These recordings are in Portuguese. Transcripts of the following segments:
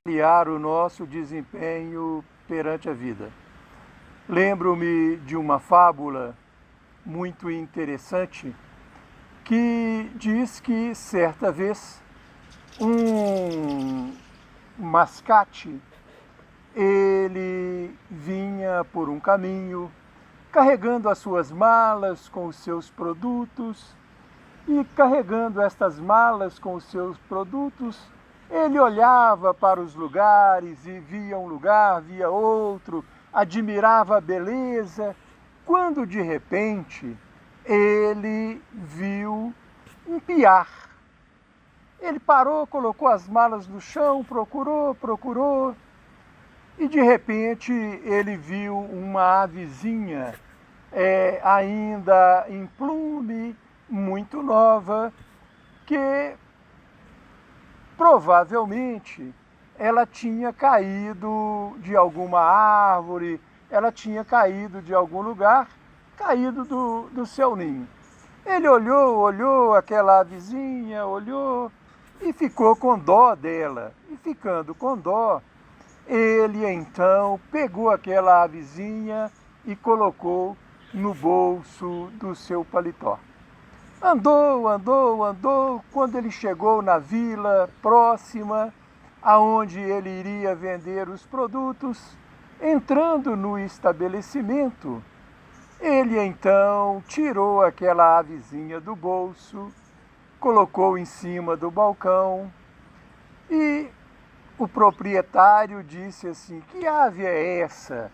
avaliar o nosso desempenho perante a vida. Lembro-me de uma fábula muito interessante que diz que certa vez um mascate ele vinha por um caminho carregando as suas malas com os seus produtos e carregando estas malas com os seus produtos, ele olhava para os lugares e via um lugar, via outro, admirava a beleza, quando de repente ele viu um piar. Ele parou, colocou as malas no chão, procurou, e de repente ele viu uma avezinha ainda em plume, muito nova, que provavelmente ela tinha caído de alguma árvore, ela tinha caído de algum lugar, caído do seu ninho. Ele olhou aquela avezinha, olhou e ficou com dó dela. E ficando com dó, ele então pegou aquela avezinha e colocou no bolso do seu paletó. Andou, quando ele chegou na vila próxima, aonde ele iria vender os produtos, entrando no estabelecimento, ele então tirou aquela avezinha do bolso, colocou em cima do balcão e o proprietário disse assim: "Que ave é essa?"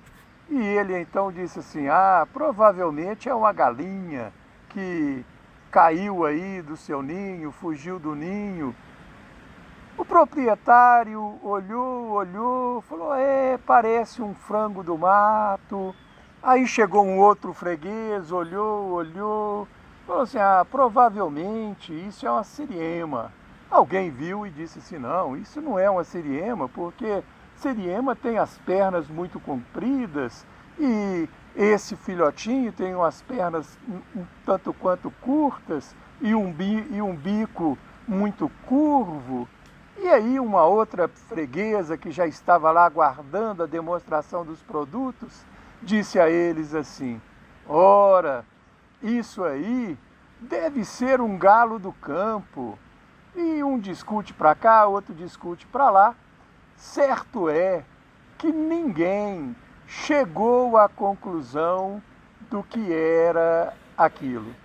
E ele então disse assim: provavelmente é uma galinha que caiu aí do seu ninho, fugiu do ninho." O proprietário olhou, falou: parece um frango do mato." Aí chegou um outro freguês, olhou, falou assim: provavelmente isso é uma siriema. Alguém viu e disse assim: "Não, isso não é uma siriema, porque siriema tem as pernas muito compridas e esse filhotinho tem umas pernas um tanto quanto curtas e um bico muito curvo." E aí uma outra freguesa que já estava lá aguardando a demonstração dos produtos, disse a eles assim: "Ora, isso aí deve ser um galo do campo." E um discute para cá, outro discute para lá. Certo é que ninguém chegou à conclusão do que era aquilo.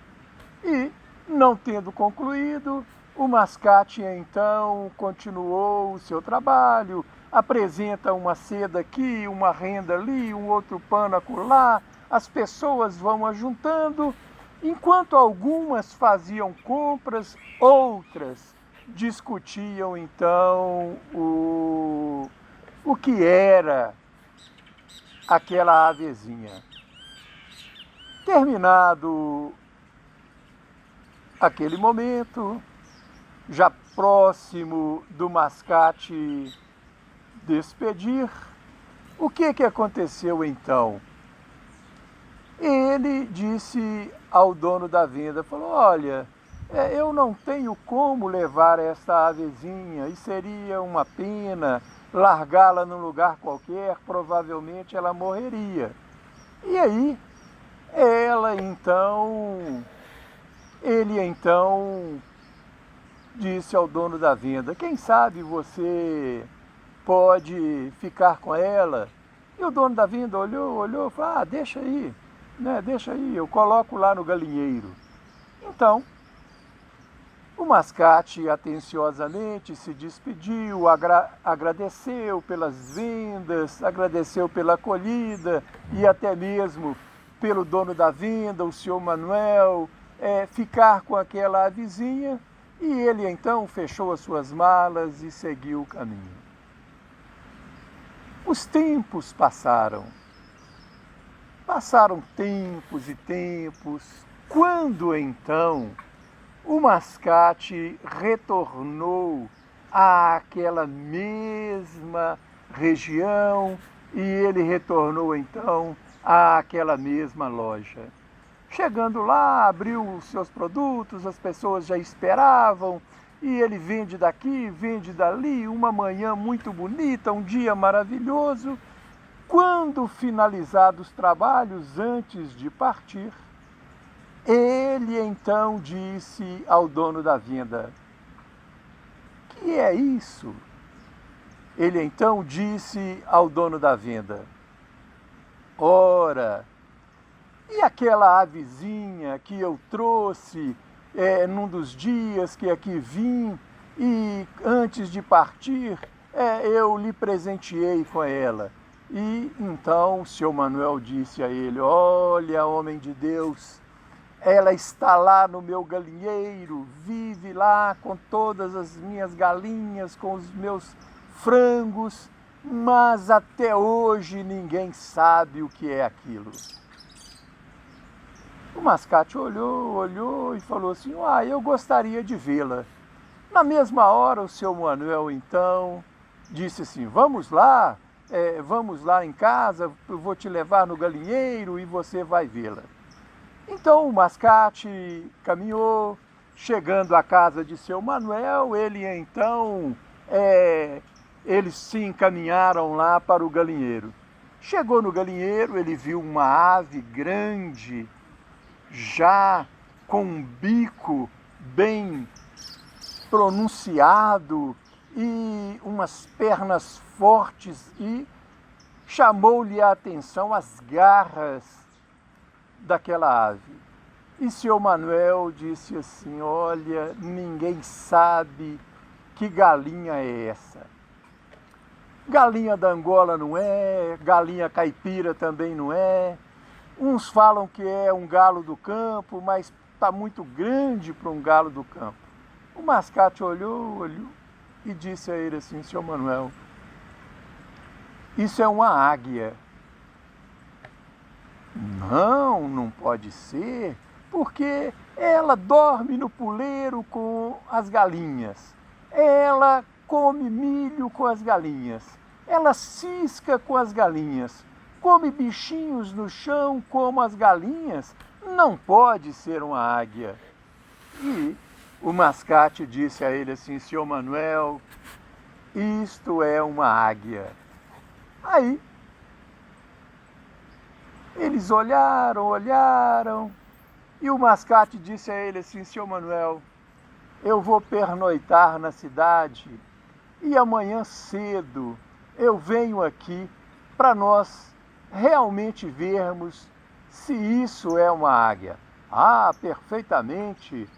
E, não tendo concluído, o mascate então continuou o seu trabalho, apresenta uma seda aqui, uma renda ali, um outro pano acolá, as pessoas vão ajuntando, enquanto algumas faziam compras, outras discutiam então o que era aquela avezinha. Terminado aquele momento, já próximo do mascate despedir, o que aconteceu então? Ele disse ao dono da venda, falou: "Olha, eu não tenho como levar esta avezinha e seria uma pena largá-la num lugar qualquer, provavelmente ela morreria." E aí, ele então disse ao dono da venda: "Quem sabe você pode ficar com ela?" E o dono da venda olhou e falou: "Deixa aí, né? Deixa aí, eu coloco lá no galinheiro." Então, o mascate atenciosamente se despediu, agradeceu pelas vendas, agradeceu pela acolhida e até mesmo pelo dono da venda, o senhor Manuel, ficar com aquela avezinha, e ele então fechou as suas malas e seguiu o caminho. Os tempos passaram tempos e tempos, quando então o mascate retornou àquela mesma região e ele retornou então àquela mesma loja. Chegando lá, abriu os seus produtos, as pessoas já esperavam e ele vende daqui, vende dali, uma manhã muito bonita, um dia maravilhoso. Quando finalizados os trabalhos, antes de partir, ele então disse ao dono da vinda: "Que é isso?" Ele então disse ao dono da vinda: "Ora, e aquela avezinha que eu trouxe num dos dias que aqui vim e antes de partir eu lhe presenteei com ela." E então o seu Manuel disse a ele: "Olha, homem de Deus, ela está lá no meu galinheiro, vive lá com todas as minhas galinhas, com os meus frangos, mas até hoje ninguém sabe o que é aquilo." O mascate olhou e falou assim: "Eu gostaria de vê-la." Na mesma hora, o seu Manuel então disse assim: vamos lá em casa, eu vou te levar no galinheiro e você vai vê-la." Então o mascate caminhou, chegando à casa de seu Manuel, eles se encaminharam lá para o galinheiro. Chegou no galinheiro, ele viu uma ave grande, já com um bico bem pronunciado e umas pernas fortes, e chamou-lhe a atenção as garras daquela ave. E seu Manuel disse assim: "Olha, ninguém sabe que galinha é essa. Galinha da Angola não é, galinha caipira também não é. Uns falam que é um galo do campo, mas está muito grande para um galo do campo." O mascate olhou e disse a ele assim: "Seu Manuel, isso é uma águia." "Não, não pode ser, porque ela dorme no puleiro com as galinhas, ela come milho com as galinhas, ela cisca com as galinhas, come bichinhos no chão como as galinhas, não pode ser uma águia." E o mascate disse a ele assim: "Senhor Manuel, isto é uma águia." Aí eles olharam, e o mascate disse a ele assim: "Senhor Manuel, eu vou pernoitar na cidade e amanhã cedo eu venho aqui para nós realmente vermos se isso é uma águia." "Ah, perfeitamente,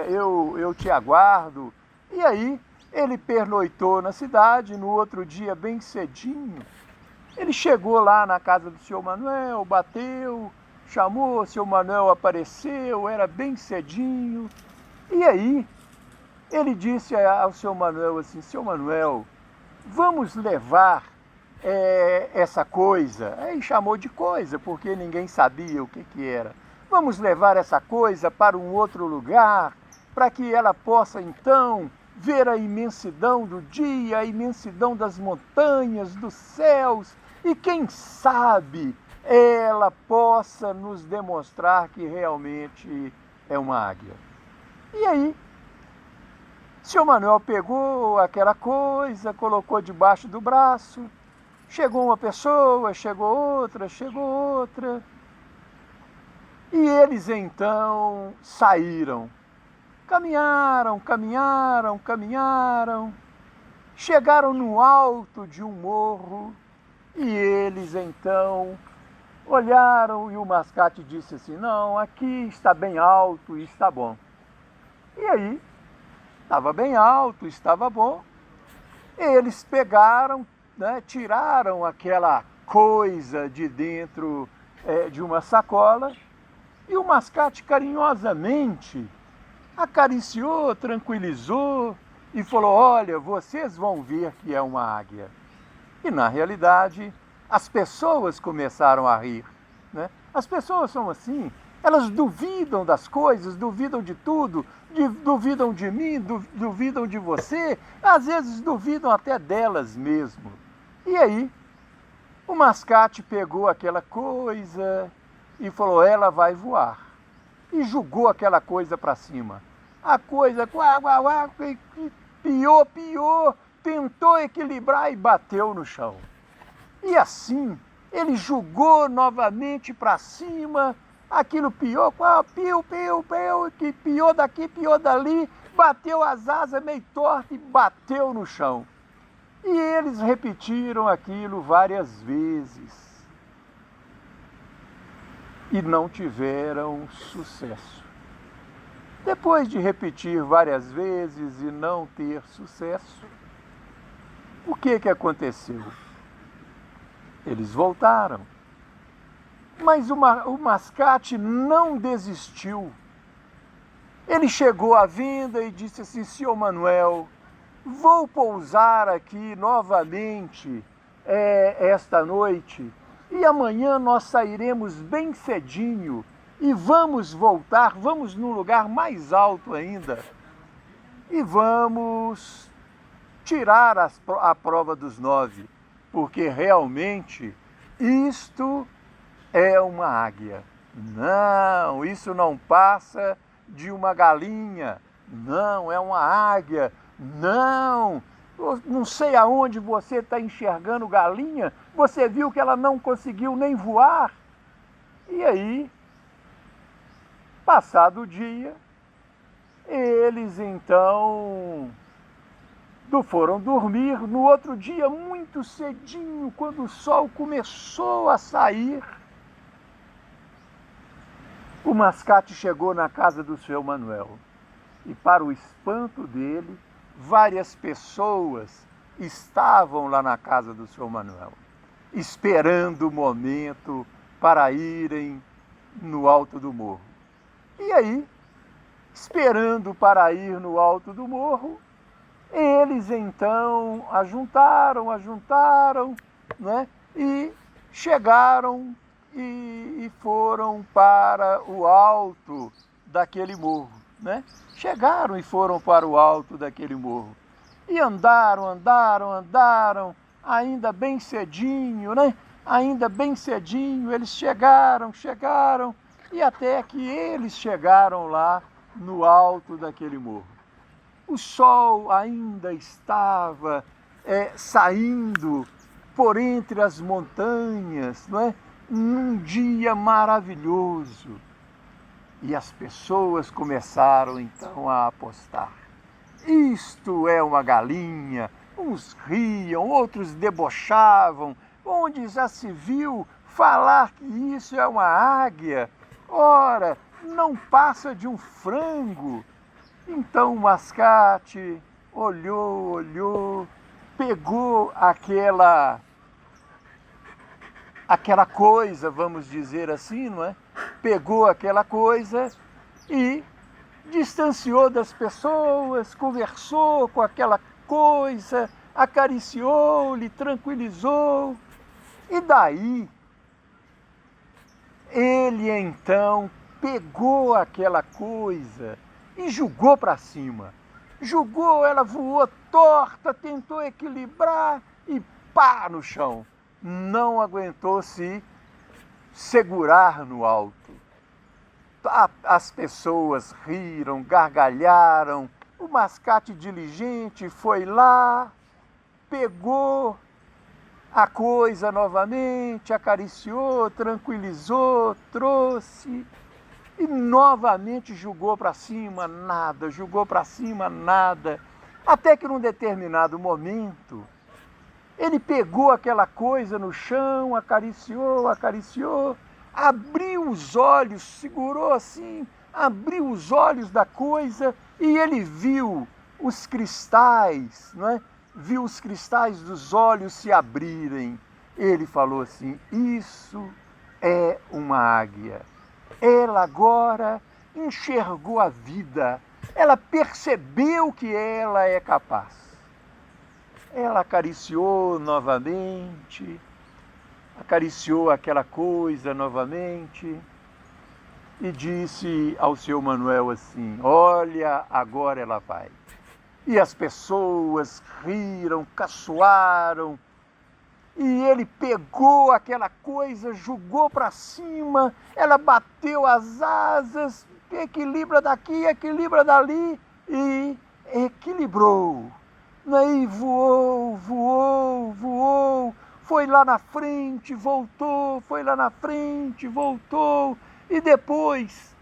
eu te aguardo." E aí ele pernoitou na cidade. No outro dia, bem cedinho, ele chegou lá na casa do seu Manuel, bateu, chamou, o seu Manuel apareceu, era bem cedinho. E aí ele disse ao seu Manuel assim: "Seu Manuel, vamos levar essa coisa." Aí chamou de coisa, porque ninguém sabia o que era. "Vamos levar essa coisa para um outro lugar, para que ela possa então ver a imensidão do dia, a imensidão das montanhas, dos céus, e quem sabe ela possa nos demonstrar que realmente é uma águia." E aí, seu Manuel pegou aquela coisa, colocou debaixo do braço, chegou uma pessoa, chegou outra, e eles então saíram. Caminharam, chegaram no alto de um morro, e eles então olharam, e o mascate disse assim: "Não, aqui está bem alto e está bom." E aí, estava bem alto, estava bom. Eles pegaram, tiraram aquela coisa de dentro de uma sacola, e o mascate carinhosamente acariciou, tranquilizou e falou: "Olha, vocês vão ver que é uma águia." E na realidade, as pessoas começaram a rir, né? As pessoas são assim, elas duvidam das coisas, duvidam de tudo, duvidam de mim, duvidam de você, às vezes duvidam até delas mesmo. E aí, o mascate pegou aquela coisa e falou: "Ela vai voar." E jogou aquela coisa para cima. a coisa quá, quá, quá, piou, tentou equilibrar e bateu no chão. E assim, ele jogou novamente para cima, aquilo piou, piu, que piou daqui, piou dali, bateu as asas meio tortas e bateu no chão. E eles repetiram aquilo várias vezes. E não tiveram sucesso. Depois de repetir várias vezes e não ter sucesso, o que aconteceu? Eles voltaram. Mas o mascate não desistiu. Ele chegou à venda e disse assim: senhor Manuel, vou pousar aqui novamente esta noite e amanhã nós sairemos bem cedinho e vamos voltar, vamos num lugar mais alto ainda e vamos tirar a prova dos 9, porque realmente isto é uma águia. Não, isso não passa de uma galinha. Não, é uma águia. Não, não sei aonde você está enxergando galinha. Você viu que ela não conseguiu nem voar? E aí, passado o dia, eles então foram dormir. No outro dia, muito cedinho, quando o sol começou a sair, o mascate chegou na casa do seu Manuel. E para o espanto dele, várias pessoas estavam lá na casa do seu Manuel, esperando o momento para irem no alto do morro. E aí, esperando para ir no alto do morro, eles então ajuntaram, né? E chegaram e foram para o alto daquele morro, né? Chegaram e foram para o alto daquele morro. E andaram, ainda bem cedinho, né? Ainda bem cedinho, eles chegaram, e até que eles chegaram lá no alto daquele morro. O sol ainda estava saindo por entre as montanhas, não é? Num dia maravilhoso. E as pessoas começaram então a apostar. Isto é uma galinha. Uns riam, outros debochavam, onde já se viu falar que isso é uma águia. Ora, não passa de um frango. Então o mascate olhou, pegou aquela coisa, vamos dizer assim, não é? Pegou aquela coisa e distanciou das pessoas, conversou com aquela coisa, acariciou-lhe, tranquilizou. E daí, ele então pegou aquela coisa e jogou para cima. Jogou, ela voou torta, tentou equilibrar e pá no chão. Não aguentou se segurar no alto. As pessoas riram, gargalharam. O mascate diligente foi lá, pegou a coisa novamente, acariciou, tranquilizou, trouxe e novamente jogou para cima, nada, jogou para cima, nada. Até que num determinado momento, ele pegou aquela coisa no chão, acariciou, abriu os olhos, segurou assim, abriu os olhos da coisa e ele viu os cristais, não é? Viu os cristais dos olhos se abrirem. Ele falou assim: isso é uma águia. Ela agora enxergou a vida, ela percebeu que ela é capaz. Ela acariciou novamente, acariciou aquela coisa novamente e disse ao seu Manuel assim: olha, agora ela vai. E as pessoas riram, caçoaram, e ele pegou aquela coisa, jogou para cima, ela bateu as asas, equilibra daqui, equilibra dali, e equilibrou. E voou, voou, voou, foi lá na frente, voltou, foi lá na frente, voltou, e depois,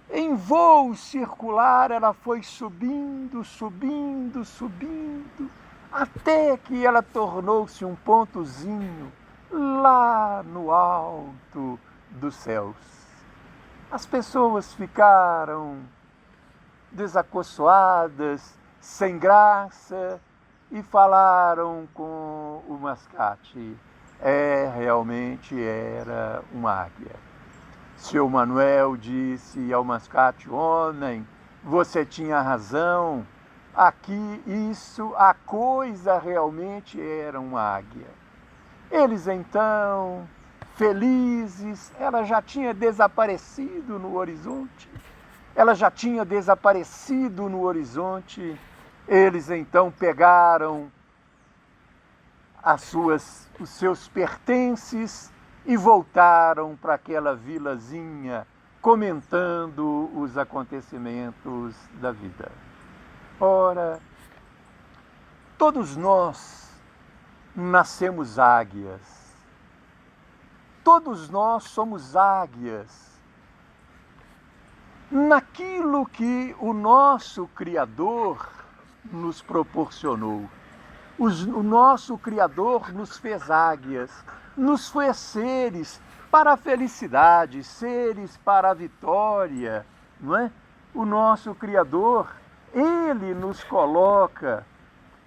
em voo circular, ela foi subindo, subindo, subindo, até que ela tornou-se um pontozinho lá no alto dos céus. As pessoas ficaram desacossoadas, sem graça, e falaram com o mascate. Realmente era uma águia. Seu Manuel disse ao mascate: homem, você tinha razão, aqui a coisa realmente era uma águia. Eles então, felizes, ela já tinha desaparecido no horizonte, eles então pegaram os seus pertences e voltaram para aquela vilazinha, comentando os acontecimentos da vida. Ora, todos nós nascemos águias. Todos nós somos águias naquilo que o nosso Criador nos proporcionou. O nosso Criador nos fez águias, nos fez seres para a felicidade, seres para a vitória, não é? O nosso Criador, Ele nos coloca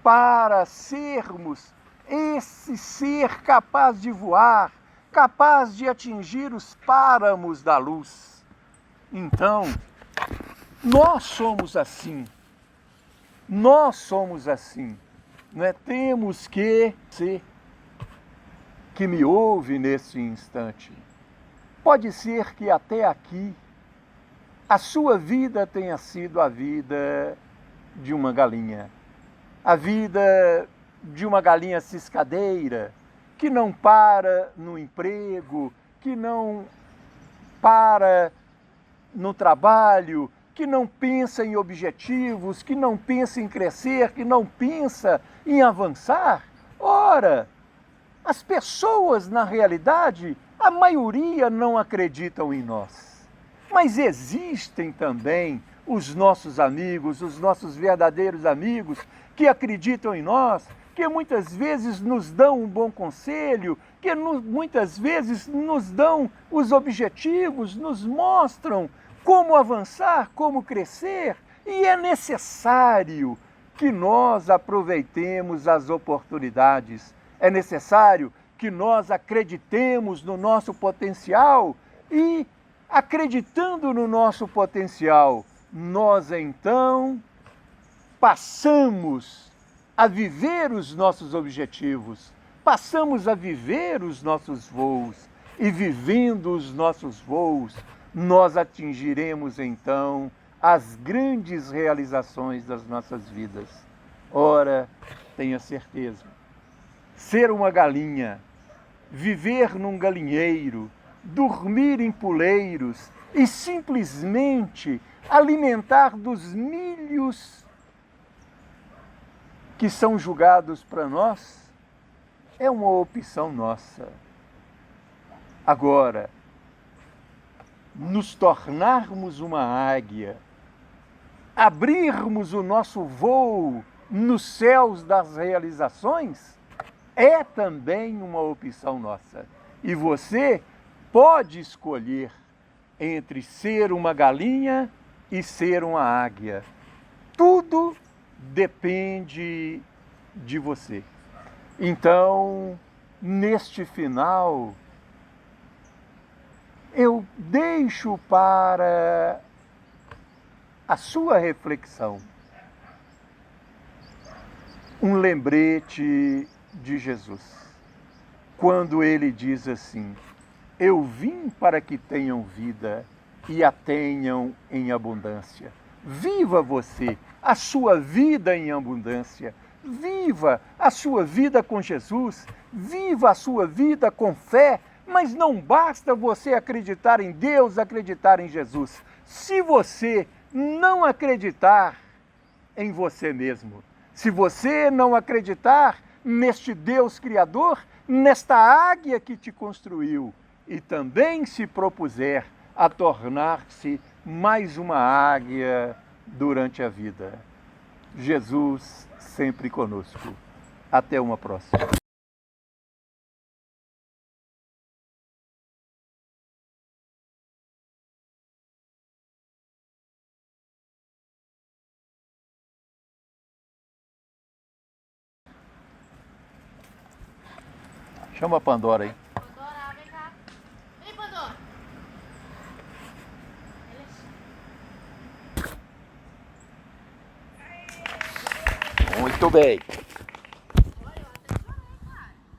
para sermos esse ser capaz de voar, capaz de atingir os páramos da luz. Então, nós somos assim. Não é? Temos que ser, que me ouve nesse instante. Pode ser que até aqui a sua vida tenha sido a vida de uma galinha. A vida de uma galinha ciscadeira, que não para no emprego, que não para no trabalho, que não pensa em objetivos, que não pensa em crescer, que não pensa em avançar. Ora, as pessoas, na realidade, a maioria não acreditam em nós. Mas existem também os nossos amigos, os nossos verdadeiros amigos, que acreditam em nós, que muitas vezes nos dão um bom conselho, que muitas vezes nos dão os objetivos, nos mostram como avançar, como crescer, e é necessário que nós aproveitemos as oportunidades. É necessário que nós acreditemos no nosso potencial e, acreditando no nosso potencial, nós então passamos a viver os nossos objetivos, passamos a viver os nossos voos, e vivendo os nossos voos, nós atingiremos então as grandes realizações das nossas vidas. Ora, tenha certeza, ser uma galinha, viver num galinheiro, dormir em puleiros e simplesmente alimentar dos milhos que são julgados para nós, é uma opção nossa. Agora, nos tornarmos uma águia, abrirmos o nosso voo nos céus das realizações, é também uma opção nossa. E você pode escolher entre ser uma galinha e ser uma águia. Tudo depende de você. Então, neste final, eu deixo para a sua reflexão um lembrete de Jesus, quando ele diz assim: eu vim para que tenham vida e a tenham em abundância. Viva você a sua vida em abundância. Viva a sua vida com Jesus. Viva a sua vida com fé. Mas não basta você acreditar em Deus, acreditar em Jesus. se você não acreditar em você mesmo, se você não acreditar neste Deus Criador, nesta águia que te construiu e também se propuser a tornar-se mais uma águia durante a vida. Jesus sempre conosco. Até uma próxima. Chama a Pandora aí. Pandora, vem cá. Vem, Pandora. Muito bem.